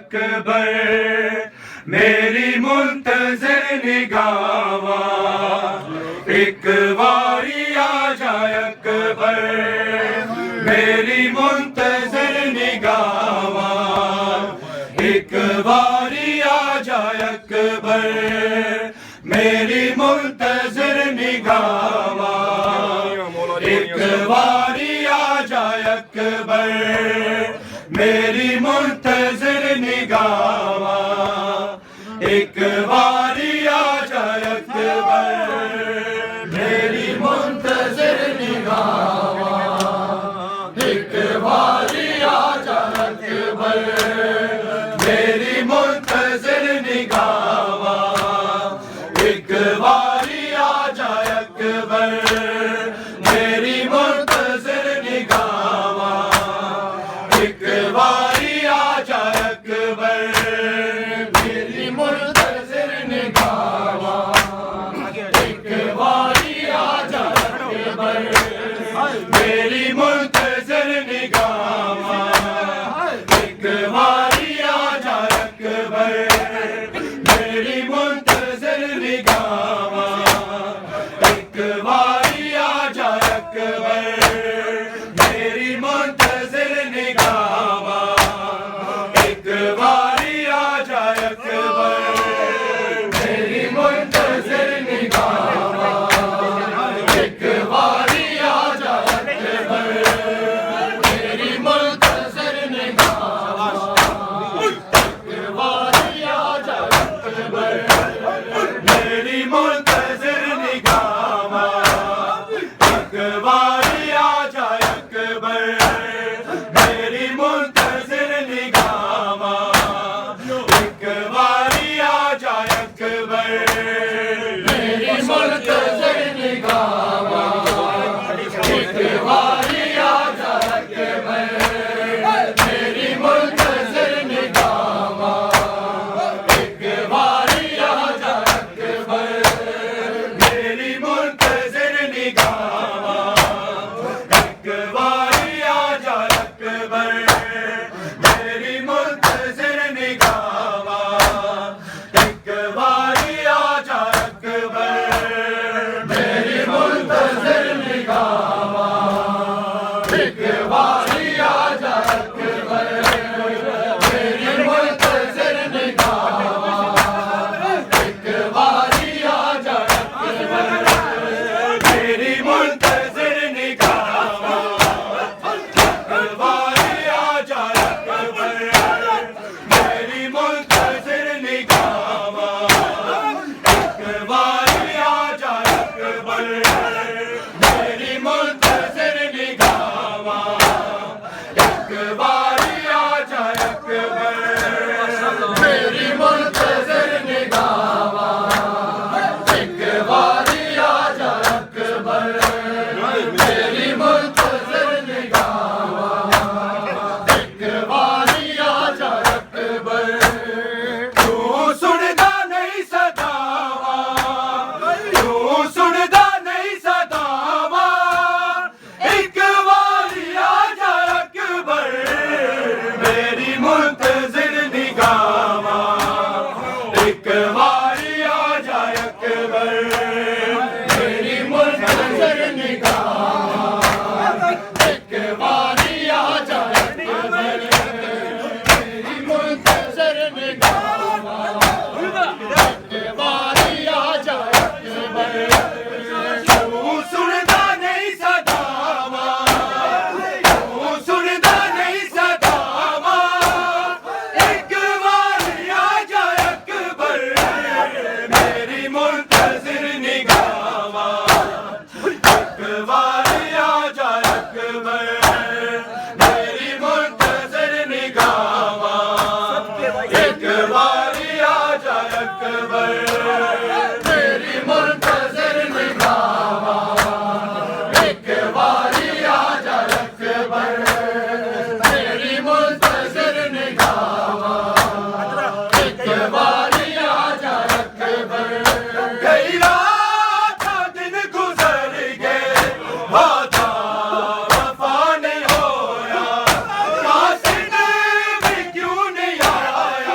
अकबर, मेरी मुंतज़िर निगावा, एक बारी आ जाए अकबर, मेरी मुंतज़िर निगावा, एक बारी आ जाए अकबर, मेरी मुंतज़िर निगावा, एक बारी आ जाए अकबर, मेरी मुंतज़िर निगावा, एक बारी आ जाए अकबर, मेरी मुंतज़िर निगावा, एक बारी आ जाए अकबर, मेरी मुंतज़िर निगावा, एक बारी आ जाए अकबर, मेरी मुंतज़िर निगावा, एक बारी आ जाए अकबर, मेरी मुंतज़िर निगावा, एक बारी आ जाए अकबर, मेरी मुंतज़िर निगावा, एक बारी आ जाए अकबर, मेरी मुंतज़िर निगावा, एक बारी आ जाए अकबर, मेरी मुंतज़िर निगावा, एक बारी आ जाए अकबर, मेरी मुंतज़िर निगावा, एक बारी आ जाए अकबर, मेरी मुंतज़िर निगावा, एक बारी आ जाए अकबर, मेरी मुंतज़िर निगावा, एक बारी आ जाए अकबर, मेरी मुंतज़िर निगावा, एक बारी आ जाए अकबर, मेरी मुंतज़िर निगावा, एक बारी आ जाए अकबर, मेरी मुंतज़िर निगावा, एक बारी आ जाए अकबर, मेरी मुंतज़िर निगावा, एक बारी आ जाए अकबर, मेरी मुंतज़िर निगावा, एक बारी आ जाए अकबर, मेरी मुंतज़िर निगावा, एक बारी आ जाए अकबर, मेरी मुंतज़िर निगावा, एक बारी आ जाए अकबर, मेरी मुंतज़िर निगावा, एक बारी आ जाए अकबर, मेरी मुंतज़िर निगावा, एक बारी आ जाए अकबर, मेरी मुंतज़िर निगावा, एक बारी आ जाए अकबर, मेरी मुंतज़िर निगावा, एक बारी आ जाए अकबर, मेरी मुंतज़िर निगावा, एक बारी आ जाए अकबर, क्यों सुनदा नहीं सदावा, क्यों सुनदा नहीं सदावा, एक बारी आ जाए अकबर, मेरी मुंतज़िर निगावा, एक बारी आ जाए अकबर, मेरी मुंतज़िर निगावा, एक बारी आ जाए अकबर, मेरी मुंतज़िर निगावा, एक बारी आ जाए अकबर, क्यों सुनदा नहीं सदावा, क्यों सुनदा नहीं सदावा, एक बारी आ जाए अकबर, मेरी मुंतज़िर निगावा, एक बारी आ जाए अकबर, मेरी मुंतज़िर निगावा, एक बारी आ जाए अकबर, मेरी मुंतज़िर निगावा, एक बारी आ जाए अकबर, मेरी मुंतज़िर निगावा, एक बारी आ जाए अकबर, कई रात दिन गुजर गए, वादा वफा नहीं होया, कासिद भी क्यों नहीं आया,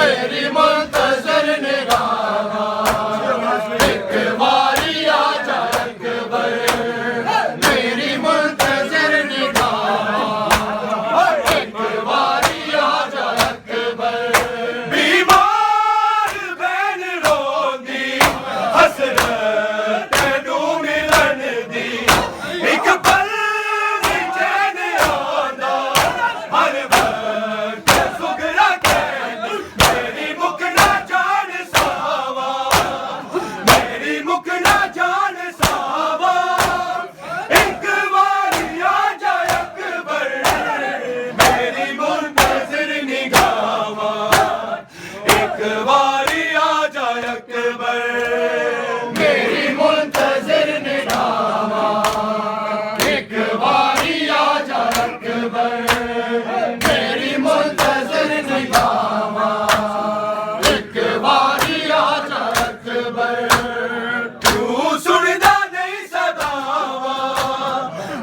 मेरी मुंतज़िर निगाह एक बारी आ जा अकबर, मेरी मुंतज़िर निगाह एक बारी आ जा अकबर। बीमार बैन रोंदी हसरत नू मिलन दी, एक पल नहीं चैन आंदा हर वक्त सुगरा कहंदी, मेरी मुक ना जान सावा, मेरी मुक ना जान सावा, एक बारी आ जा अकबर, मेरी मुंतज़िर निगाह एक बारी आ जा अकबर, मेरी मुंतज़िर निगाह एक बारी आ जा अकबर, मेरी मुंतज़िर निगाह एक बारी आ जा अकबर। क्यों सुनदा नहीं सदावा,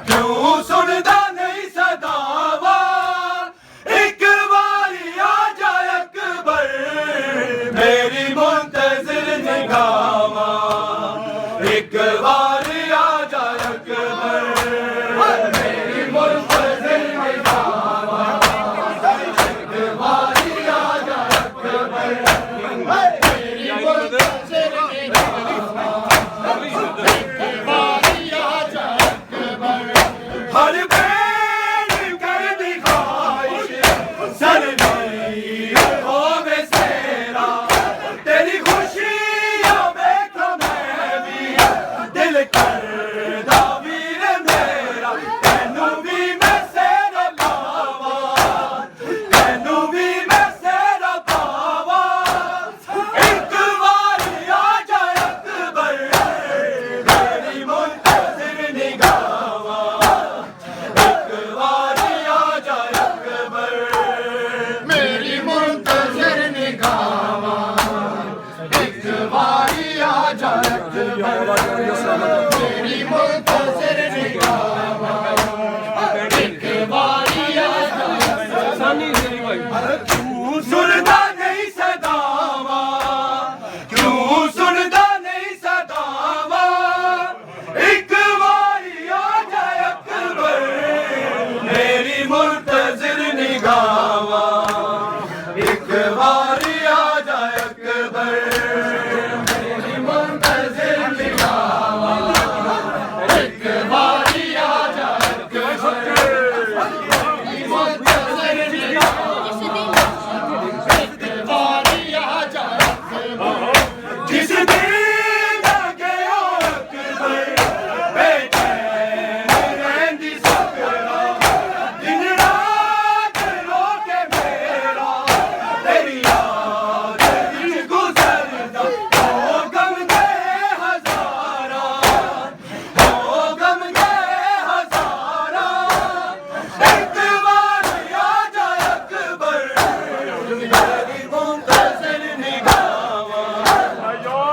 क्यों सुनदा नहीं सदावा, एक बारी आ जा अकबर, मेरी मुंतज़िर निगाह एक बारी आ जा अकबर, मेरी मुंतज़िर निगाह एक बारी आ जा अकबर, मेरी मुंतज़िर हर बैठ कर दिखाइश सरवीर होवे सेरा, तेरी खुशियां देखो मैं भी दिल करदा वीर मेरा, तैनू भी मैं सेरा पावा, तैनू भी मैं सेरा पावा, एक बारी आ जा अकबर, मेरी मुंतज़िर निगाह एक बारी आ जा अकबर, मेरी मुंतज़िर निगाह एक बारी आ जा अकबर, मेरी मुंतज़िर निगाह एक बारी आ जा क्यों सुनदा नहीं सदावा, क्यों सुनदा नहीं सदावा, एक बारी आ जा अकबर, मेरी मुंतज़िर निगाह एक बारी